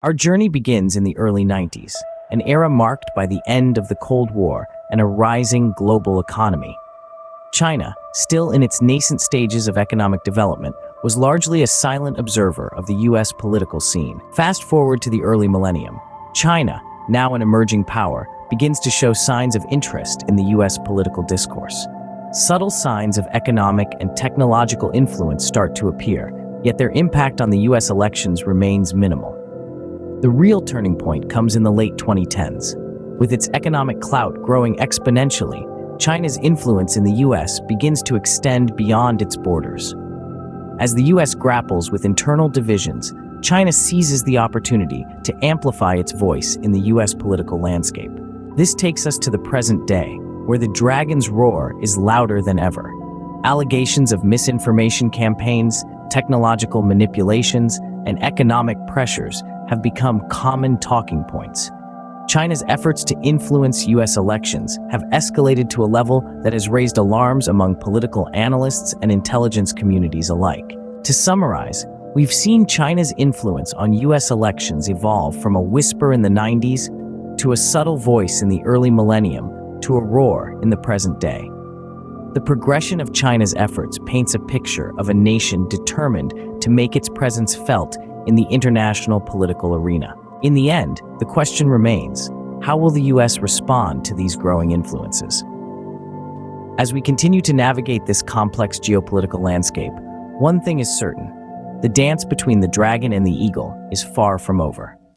Our journey begins in the early 90s, an era marked by the end of the Cold War and a rising global economy. China, still in its nascent stages of economic development, was largely a silent observer of the US political scene. Fast forward to the early millennium, China, now an emerging power, begins to show signs of interest in the US political discourse. Subtle signs of economic and technological influence start to appear, yet their impact on the US elections remains minimal. The real turning point comes in the late 2010s. With its economic clout growing exponentially, China's influence in the US begins to extend beyond its borders. As the US grapples with internal divisions, China seizes the opportunity to amplify its voice in the US political landscape. This takes us to the present day, where the dragon's roar is louder than ever. Allegations of misinformation campaigns, technological manipulations, and economic pressures have become common talking points. China's efforts to influence US elections have escalated to a level that has raised alarms among political analysts and intelligence communities alike. To summarize, we've seen China's influence on US elections evolve from a whisper in the 90s to a subtle voice in the early millennium to a roar in the present day. The progression of China's efforts paints a picture of a nation determined to make its presence felt in the international political arena. In the end, the question remains, how will the US respond to these growing influences? As we continue to navigate this complex geopolitical landscape, one thing is certain: the dance between the dragon and the eagle is far from over.